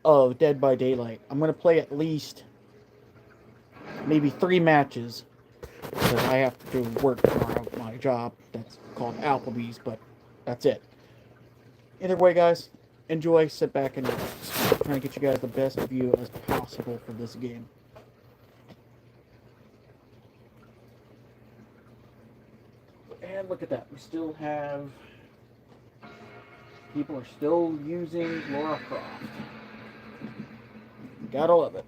of Dead by Daylight. I'm going to play at least maybe 3 matches because I have to do work tomorrow at my job. That's called Applebee's, but that's it. Either way, guys, enjoy, sit back, and relax. I'm trying to get you guys the best view as possible for this game. And look at that. We still have... People are still using Lara Croft. Gotta love it.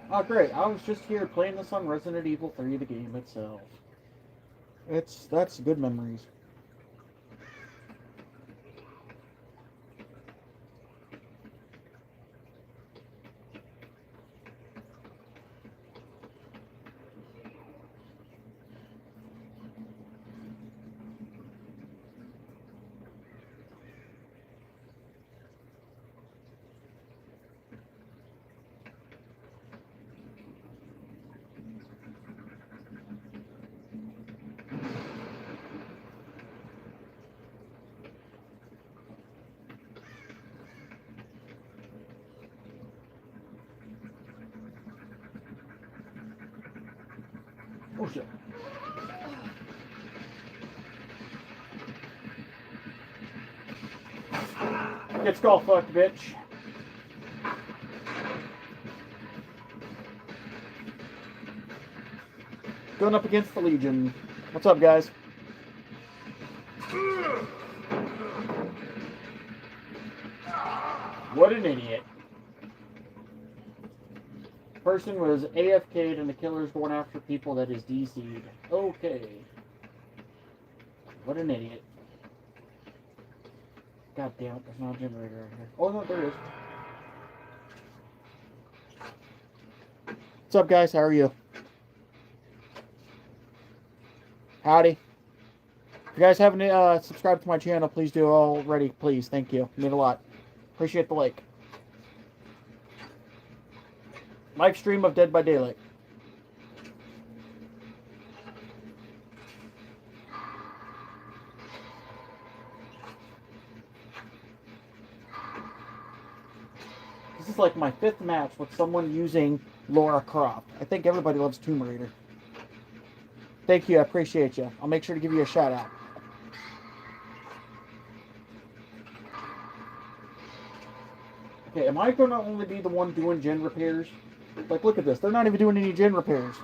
Oh, great. I was just here playing this on Resident Evil 3, the game itself. That's good memories. Oh shit. Get skull fucked, bitch. Going up against the Legion. What's up, guys? What an idiot. Person was AFK'd and the killer's going after people that is DC'd. Okay. What an idiot. God damn it, there's not a generator right here. Oh no, there is. What's up, guys? How are you? Howdy. If you guys haven't subscribed to my channel, please do already, please. Thank you. Mean a lot. Appreciate the like. Live stream of Dead by Daylight. This is like my 5th match with someone using Lara Croft. I think everybody loves Tomb Raider. Thank you, I appreciate you. I'll make sure to give you a shout out. Okay, am I going to only be the one doing gen repairs? Like, look at this. They're not even doing any gen repairs.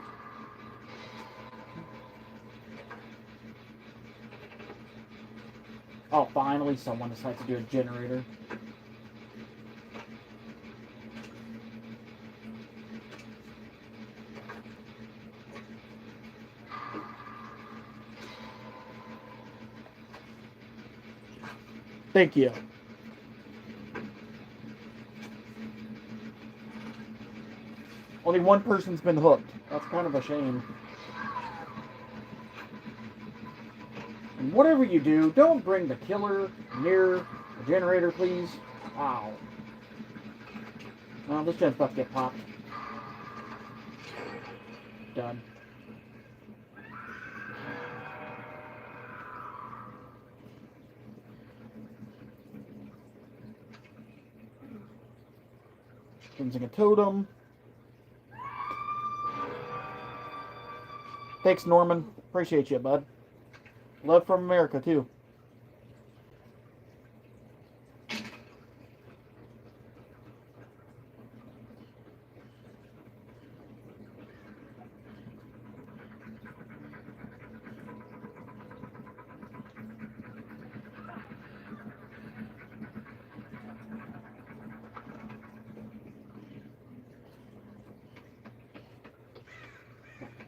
Oh, finally someone decides to do a generator. Thank you. Only one person's been hooked. That's kind of a shame. And whatever you do, don't bring the killer near the generator, please. Wow. Well, this gen's about to get popped. Done. Cleansing a totem. Thanks, Norman. Appreciate you, bud. Love from America, too.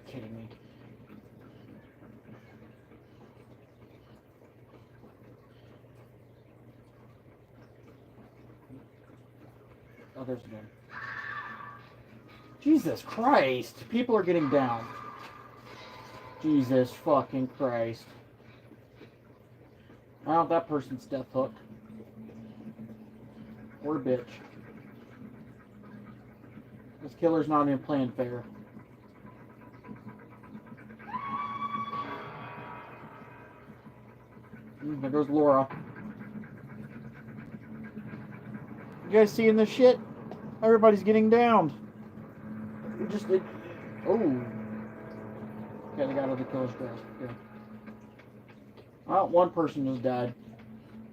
Kidding me. Oh, there's the game. Jesus Christ! People are getting down. Jesus fucking Christ. Well, that person's death hooked. Or bitch. This killer's not even playing fair. There goes Laura. You guys seeing this shit? Everybody's getting downed. Oh. Okay, they got out of the killer's grasp. Good. Well, one person has died.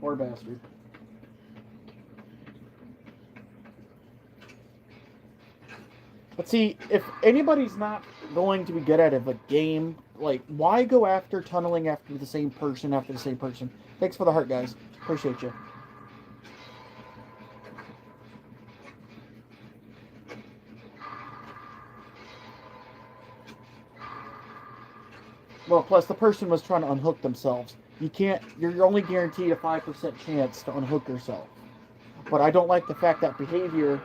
Poor bastard. But see, if anybody's not going to be good at a game, like, why go after tunneling after the same person after the same person? Thanks for the heart, guys. Appreciate you. Well, plus the person was trying to unhook themselves. You can't, you're only guaranteed a 5% chance to unhook yourself. But I don't like the fact that behavior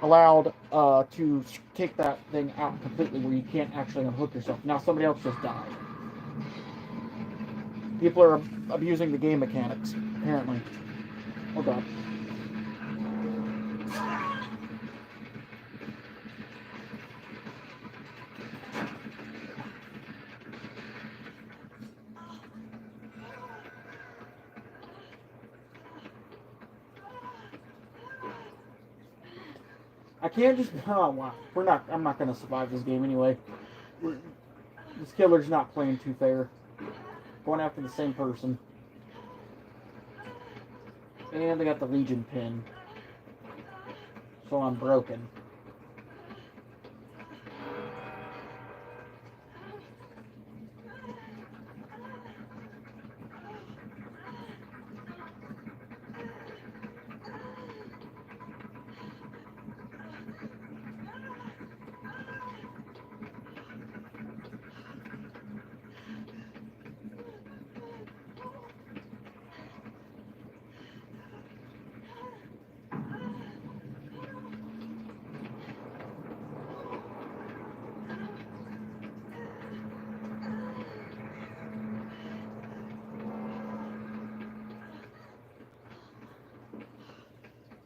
allowed to take that thing out completely where you can't actually unhook yourself. Now somebody else just died. People are abusing the game mechanics, apparently. Oh god. I can't just. Oh wow. I'm not gonna survive this game anyway. This killer's not playing too fair. Going after the same person. And they got the Legion pin. So I'm broken.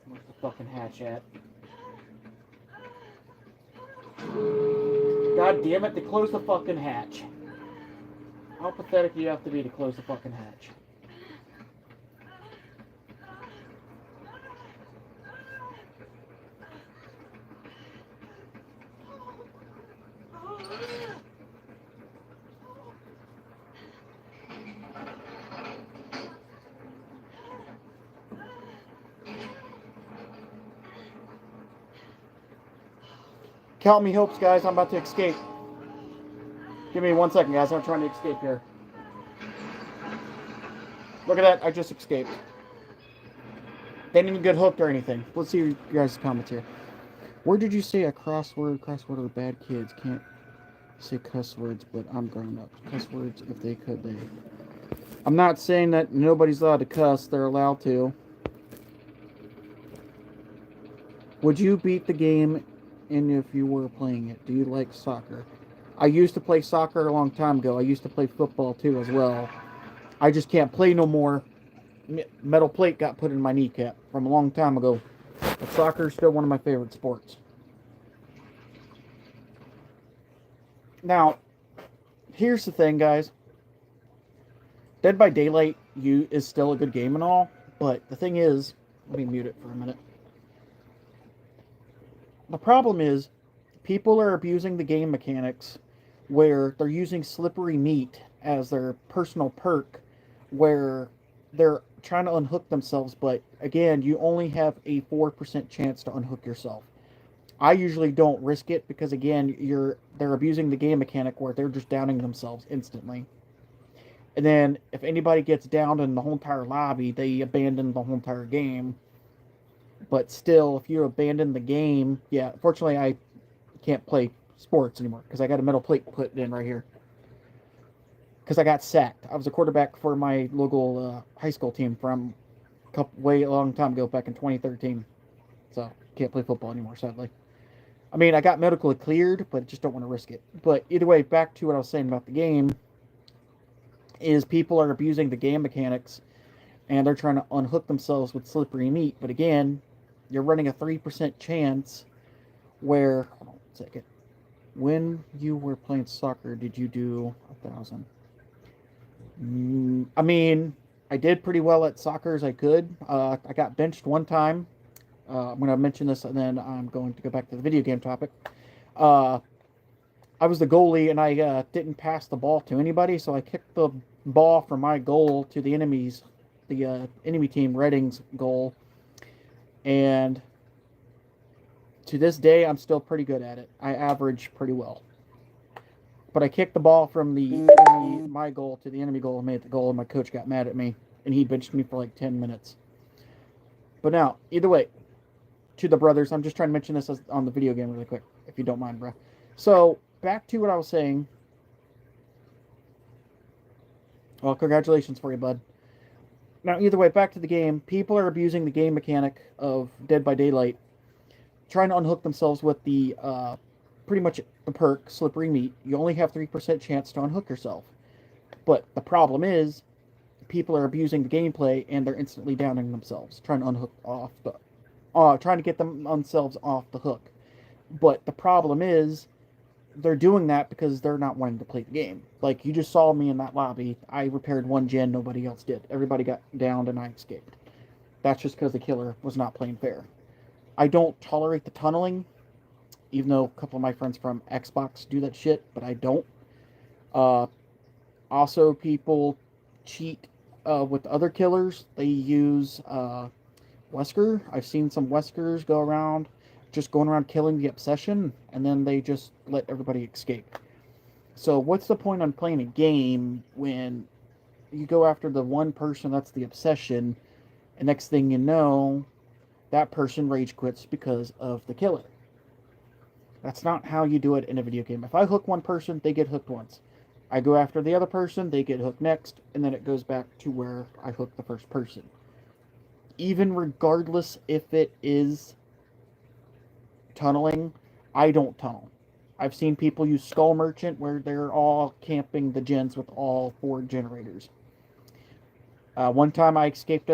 Where's the fucking hatch at? God damn it, to close the fucking hatch. How pathetic do you have to be to close the fucking hatch? Count me hopes, guys. I'm about to escape. Give me 1 second, guys. I'm trying to escape here. Look at that. I just escaped. They didn't even get hooked or anything. Let's see your guys' comments here. Where did you say a crossword? Crossword are bad kids. Can't say cuss words, but I'm grown up. Cuss words, if they could, they... I'm not saying that nobody's allowed to cuss. They're allowed to. Would you beat the game and if you were playing it? Do you like soccer? I used to play soccer a long time ago. I used to play football too as well. I just can't play no more. Metal plate got put in my kneecap from a long time ago. But soccer is still one of my favorite sports. Now, here's the thing, guys. Dead by Daylight is still a good game and all, but the thing is, let me mute it for a minute. The problem is, people are abusing the game mechanics where they're using slippery meat as their personal perk, where they're trying to unhook themselves, but again, you only have a 4% chance to unhook yourself. I usually don't risk it because again, they're abusing the game mechanic where they're just downing themselves instantly. And then if anybody gets downed in the whole entire lobby, they abandon the whole entire game. But still, if you abandon the game, yeah, fortunately I can't play sports anymore because I got a metal plate put in right here. Because I got sacked. I was a quarterback for my local high school team from way a long time ago, back in 2013. So can't play football anymore, sadly. I mean, I got medically cleared, but I just don't want to risk it. But either way, back to what I was saying about the game, is people are abusing the game mechanics and they're trying to unhook themselves with slippery meat. But again, you're running a 3% chance where, hold on a second, when you were playing soccer, did you do 1,000? I mean, I did pretty well at soccer as I could. I got benched one time. I'm going to mention this and then I'm going to go back to the video game topic. Uh, I was the goalie and I didn't pass the ball to anybody, so I kicked the ball from my goal to the enemy team Reading's goal, and to this day I'm still pretty good at it. I average pretty well, but I kicked the ball from my goal to the enemy goal and made the goal, and my coach got mad at me and he benched me for like 10 minutes. But now, either way, to the brothers, I'm just trying to mention this on the video game really quick, if you don't mind, bro. So back to what I was saying. Well, congratulations for you, bud. Now, either way, back to the game. People are abusing the game mechanic of Dead by Daylight, trying to unhook themselves with the pretty much the perk Slippery Meat. You only have 3% chance to unhook yourself. But the problem is, people are abusing the gameplay and they're instantly downing themselves, trying to unhook off the, trying to get themselves off the hook. But the problem is, they're doing that because they're not wanting to play the game. Like, you just saw me in that lobby. I repaired one gen, nobody else did. Everybody got downed and I escaped. That's just because the killer was not playing fair. I don't tolerate the tunneling, even though a couple of my friends from Xbox do that shit, but I don't. Also, people cheat with other killers. They use Wesker. I've seen some Weskers go around just going around killing the obsession, and then they just let everybody escape. So what's the point on playing a game when you go after the one person that's the obsession, and next thing you know, that person rage quits because of the killer? That's not how you do it in a video game. If I hook one person, they get hooked once. I go after the other person, they get hooked next, and then it goes back to where I hooked the first person. Even regardless if it is tunneling, I don't tunnel. I've seen people use Skull Merchant where they're all camping the gens with all 4 generators. One time I escaped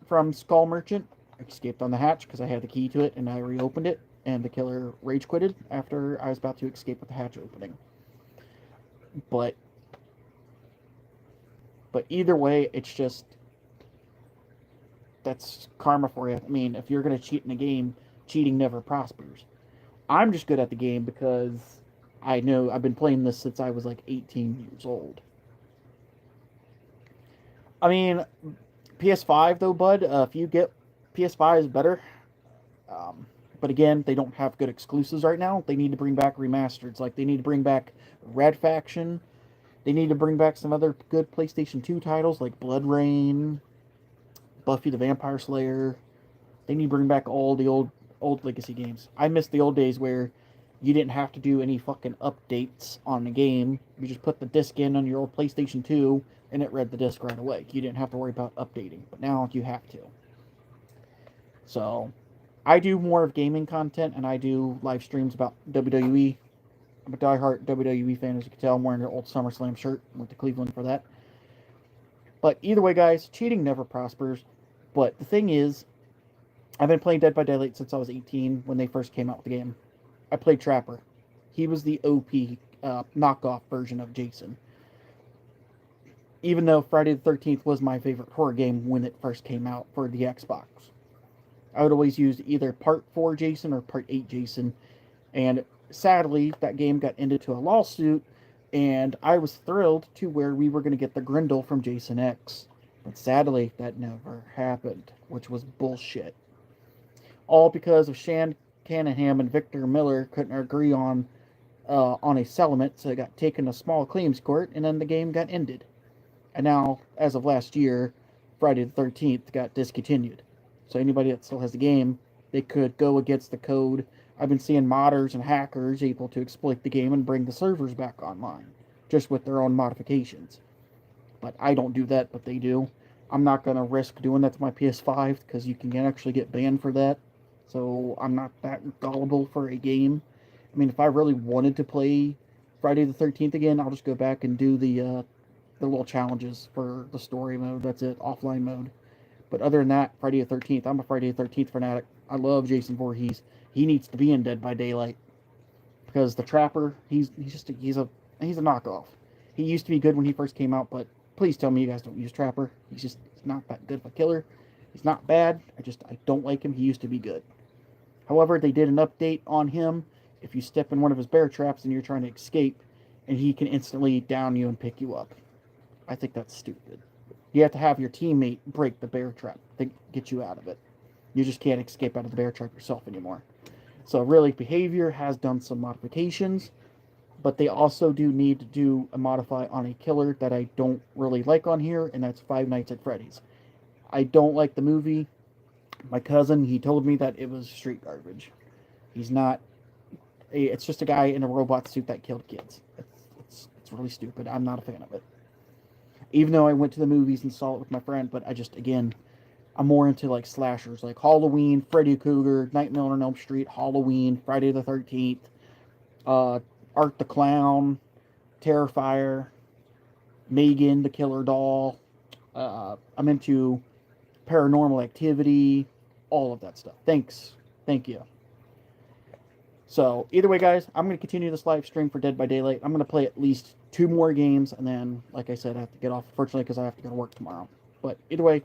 from Skull Merchant. I escaped on the hatch because I had the key to it and I reopened it, and the killer rage quitted after I was about to escape with the hatch opening. But either way, it's just, that's karma for you. I mean, if you're going to cheat in a game, cheating never prospers. I'm just good at the game because I know I've been playing this since I was like 18 years old. I mean, PS5 though, bud, if you get PS5 is better. But again, they don't have good exclusives right now. They need to bring back remasters. Like, they need to bring back Red Faction. They need to bring back some other good PlayStation 2 titles like Blood Rain, Buffy the Vampire Slayer. They need to bring back all the old legacy games. I miss the old days where you didn't have to do any fucking updates on the game. You just put the disc in on your old PlayStation 2 and it read the disc right away. You didn't have to worry about updating. But now you have to. So, I do more of gaming content and I do live streams about WWE. I'm a diehard WWE fan, as you can tell. I'm wearing an old SummerSlam shirt. I went to Cleveland for that. But either way, guys, cheating never prospers. But the thing is, I've been playing Dead by Daylight since I was 18 when they first came out with the game. I played Trapper. He was the OP knockoff version of Jason. Even though Friday the 13th was my favorite horror game when it first came out for the Xbox. I would always use either Part 4 Jason or Part 8 Jason. And sadly, that game got ended to a lawsuit And I was thrilled to where we were going to get the Grendel from Jason X. But sadly, that never happened, which was bullshit. All because of Shan Canahan and Victor Miller couldn't agree on a settlement, so it got taken to small claims court, and then the game got ended. And now, as of last year, Friday the 13th got discontinued. So anybody that still has the game, they could go against the code. I've been seeing modders and hackers able to exploit the game and bring the servers back online, just with their own modifications. But I don't do that, but they do. I'm not going to risk doing that to my PS5 because you can actually get banned for that. So I'm not that gullible for a game. I mean, if I really wanted to play Friday the 13th again, I'll just go back and do the little challenges for the story mode. That's it, offline mode. But other than that, Friday the 13th, I'm a Friday the 13th fanatic. I love Jason Voorhees. He needs to be in Dead by Daylight because the Trapper, he's a knockoff. He used to be good when he first came out, but please tell me you guys don't use Trapper. He's not that good of a killer. He's not bad. I don't like him. He used to be good. However, they did an update on him. If you step in one of his bear traps and you're trying to escape, and he can instantly down you and pick you up. I think that's stupid. You have to have your teammate break the bear trap to get you out of it. You just can't escape out of the bear trap yourself anymore. So really, Behavior has done some modifications, but they also do need to do a modify on a killer that I don't really like on here, and that's Five Nights at Freddy's. I don't like the movie. My cousin, he told me that it was street garbage. He's not... It's just a guy in a robot suit that killed kids. It's really stupid. I'm not a fan of it. Even though I went to the movies and saw it with my friend, but I'm more into like slashers, like Halloween, Freddy Krueger, Nightmare on Elm Street, Halloween, Friday the 13th, Art the Clown, Terrifier, Megan the Killer Doll. I'm into Paranormal Activity, all of that stuff. Thank you. So, either way, guys, I'm going to continue this live stream for Dead by Daylight. I'm going to play at least 2 more games, and then, like I said, I have to get off, unfortunately, because I have to go to work tomorrow. But either way, if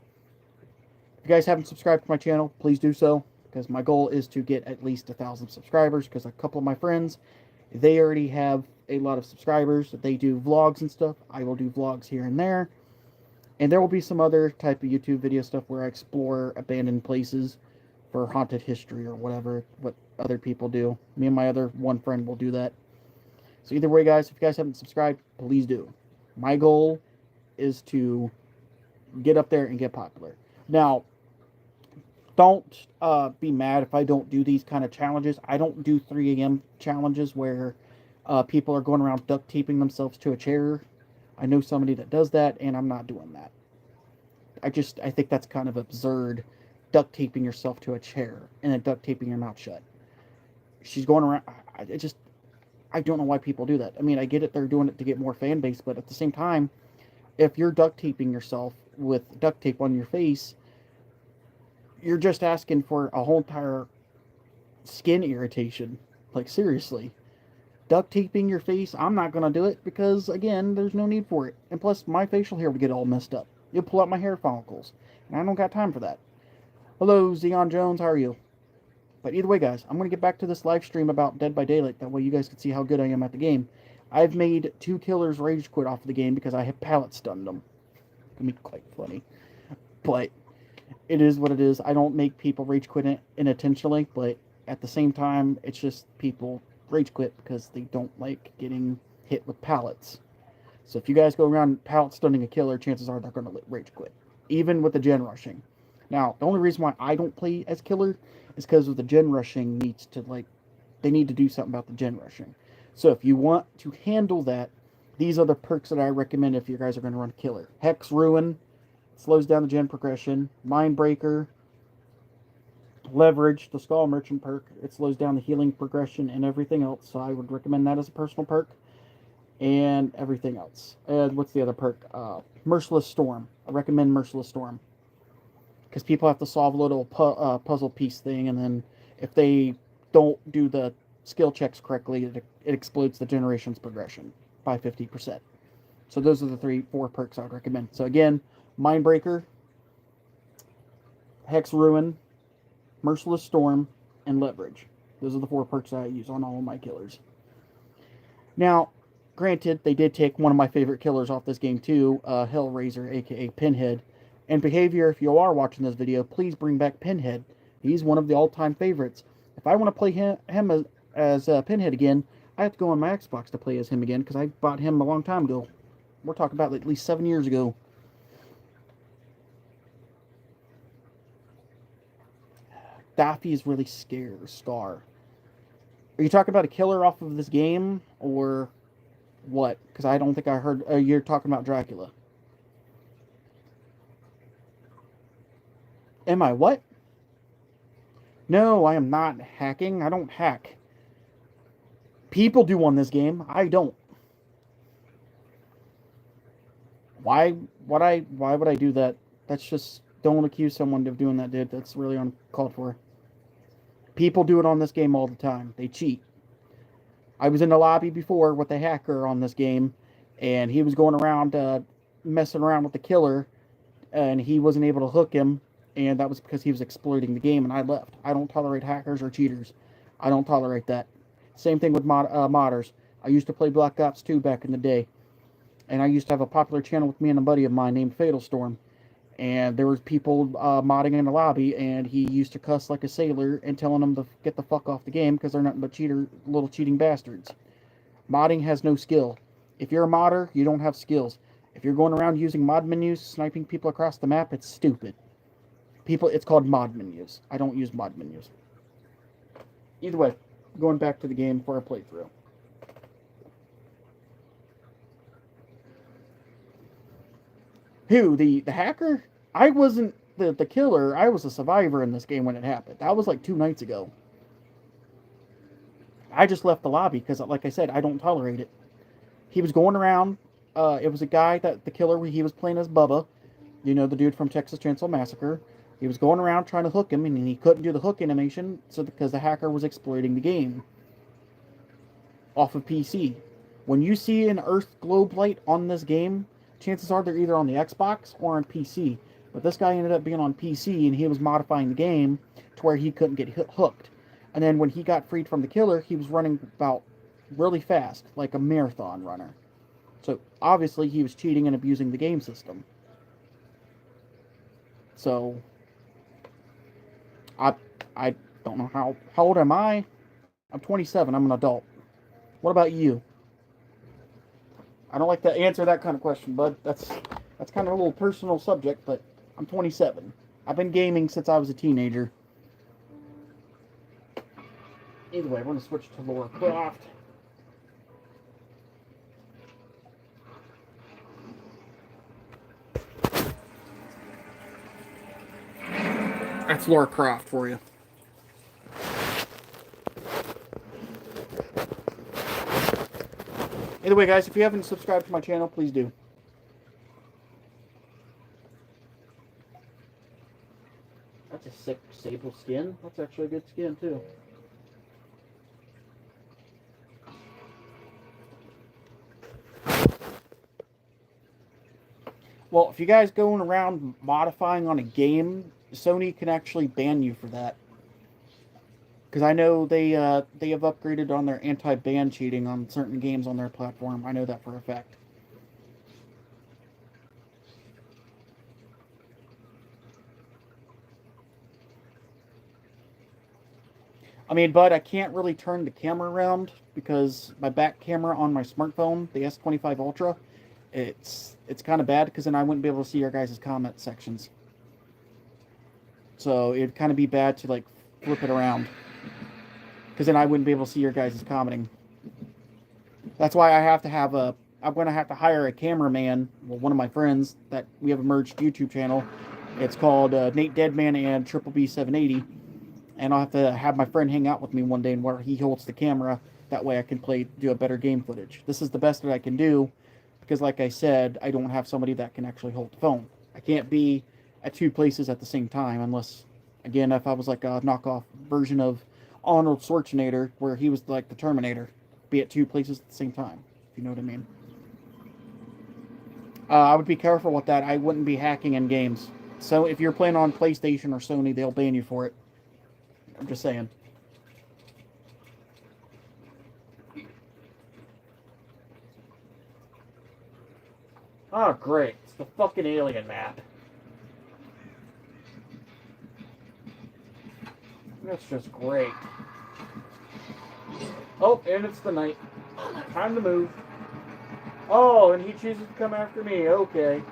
you guys haven't subscribed to my channel, please do so, because my goal is to get at least 1,000 subscribers, because a couple of my friends, they already have a lot of subscribers. They do vlogs and stuff. I will do vlogs here and there. And there will be some other type of YouTube video stuff where I explore abandoned places for haunted history or whatever, what other people do. Me and my other one friend will do that. So either way, guys, if you guys haven't subscribed, please do. My goal is to get up there and get popular. Now, don't be mad if I don't do these kind of challenges. I don't do 3 a.m. challenges where people are going around duct taping themselves to a chair. I know somebody that does that, and I'm not doing that. I think that's kind of absurd, duct taping yourself to a chair and then duct taping your mouth shut. She's going around. I don't know why people do that. I mean, I get it, they're doing it to get more fan base, but at the same time, if you're duct taping yourself with duct tape on your face, you're just asking for a whole entire skin irritation. Like, seriously. Duct taping your face, I'm not going to do it because, again, there's no need for it. And plus, my facial hair would get all messed up. You'll pull out my hair follicles. And I don't got time for that. Hello, Xeon Jones, how are you? But either way, guys, I'm going to get back to this live stream about Dead by Daylight. That way you guys can see how good I am at the game. I've made 2 killers rage quit off of the game because I have pallet stunned them. It can be quite funny. But it is what it is. I don't make people rage quit unintentionally, but at the same time, it's just people rage quit because they don't like getting hit with pallets. So if you guys go around pallet stunning a killer, chances are they're going to rage quit. Even with the gen rushing. Now, the only reason why I don't play as killer is because of the gen rushing they need to do something about the gen rushing. So if you want to handle that, these are the perks that I recommend if you guys are going to run killer. Hex Ruin, slows down the gen progression. Mindbreaker, Leverage, the Skull Merchant perk, it slows down the healing progression and everything else, so I would recommend that as a personal perk. And everything else. And what's the other perk? Merciless Storm. I recommend Merciless Storm. Because people have to solve a little puzzle piece thing, and then if they don't do the skill checks correctly, it explodes the generation's progression by 50%. So those are the 4 perks I would recommend. So again, Mindbreaker, Hex Ruin, Merciless Storm, and Leverage. Those are the 4 perks that I use on all of my killers. Now, Granted, they did take one of my favorite killers off this game too, Hellraiser, aka Pinhead. And Behavior, if you are watching this video, please bring back Pinhead. He's one of the all-time favorites. If I want to play him as Pinhead again, I have to go on my Xbox to play as him again, because I bought him a long time ago. We're talking about at least 7 years ago. Daffy is really scared. Scar. Are you talking about a killer off of this game, or what? Because I don't think I heard. You're talking about Dracula. Am I what? No, I am not hacking. I don't hack. People do on this game. I don't. Why would I do that? That's just, don't accuse someone of doing that, dude. That's really uncalled for. People do it on this game all the time. They cheat. I was in the lobby before with a hacker on this game, and he was going around messing around with the killer, and he wasn't able to hook him, and that was because he was exploiting the game, and I left. I don't tolerate hackers or cheaters. I don't tolerate that. Same thing with modders. I used to play Black Ops 2 back in the day, and I used to have a popular channel with me and a buddy of mine named Fatal Storm. And there was people modding in the lobby, and he used to cuss like a sailor and telling them to get the fuck off the game because they're nothing but little cheating bastards. Modding has no skill. If you're a modder, you don't have skills. If you're going around using mod menus, sniping people across the map, it's stupid. It's called mod menus. I don't use mod menus. Either way, going back to the game for a playthrough. Who? The hacker? I wasn't the killer. I was a survivor in this game when it happened. That was like 2 nights ago. I just left the lobby because, like I said, I don't tolerate it. He was going around. It was a guy the killer, he was playing as Bubba. You know, the dude from Texas Chainsaw Massacre. He was going around trying to hook him, and he couldn't do the hook animation because the hacker was exploiting the game off of PC. When you see an Earth globe light on this game, chances are they're either on the Xbox or on PC. But this guy ended up being on PC, and he was modifying the game to where he couldn't get hooked. And then when he got freed from the killer, he was running about really fast, like a marathon runner. So obviously he was cheating and abusing the game system. So I don't know how old am I? I'm 27. I'm an adult. What about you? I don't like to answer that kind of question, bud. That's kind of a little personal subject, but I'm 27. I've been gaming since I was a teenager. Either way, we're going to switch to Lara Croft. That's Lara Croft for you. Either way, guys, if you haven't subscribed to my channel, please do. That's a sick sable skin. That's actually a good skin, too. Well, if you guys going around modifying on a game, Sony can actually ban you for that. Because I know they have upgraded on their anti-ban cheating on certain games on their platform. I know that for a fact. I mean, but I can't really turn the camera around because my back camera on my smartphone, the S25 Ultra, it's kind of bad because then I wouldn't be able to see your guys' comment sections. So it'd kind of be bad to like flip it around because then I wouldn't be able to see your guys' commenting. That's why I have to have I'm going to have to hire a cameraman, well, one of my friends that we have a merged YouTube channel. It's called Nate Deadman and Triple B 780. And I'll have to have my friend hang out with me one day and where he holds the camera. That way I can do a better game footage. This is the best that I can do because, like I said, I don't have somebody that can actually hold the phone. I can't be at 2 places at the same time unless, again, if I was like a knockoff version of Arnold Schwarzenegger where he was like the Terminator. Be at 2 places at the same time, if you know what I mean. I would be careful with that. I wouldn't be hacking in games. So if you're playing on PlayStation or Sony, they'll ban you for it. I'm just saying. Oh, great. It's the fucking alien map. That's just great. Oh, and it's the night. Time to move. Oh, and he chooses to come after me. Okay.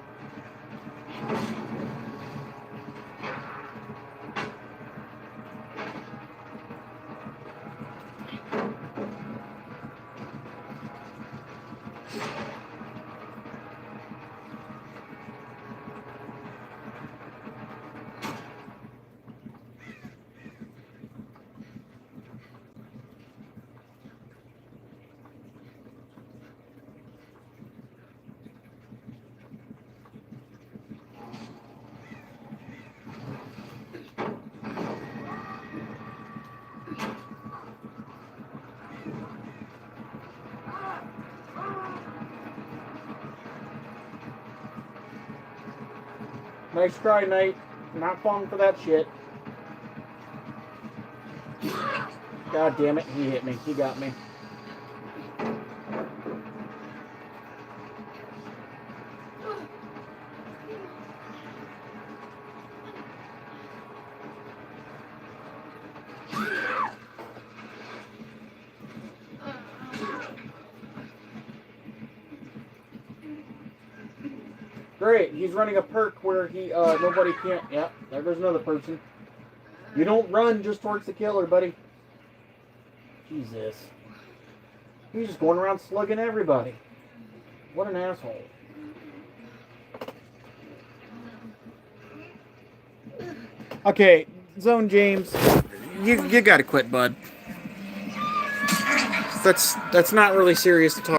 Nice try, Knight. Not falling for that shit. God damn it, he hit me. He got me. Great, he's running a perk where he nobody can't. Yep, there goes another person. You don't run just towards the killer, buddy. Jesus. He's just going around slugging everybody. What an asshole. Okay, Zone James, you gotta quit, bud. That's not really serious to talk.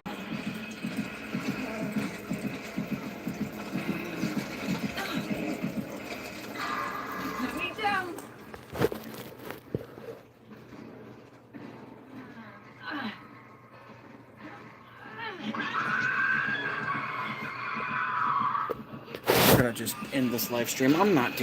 I'm gonna just end this live stream. I'm not dealing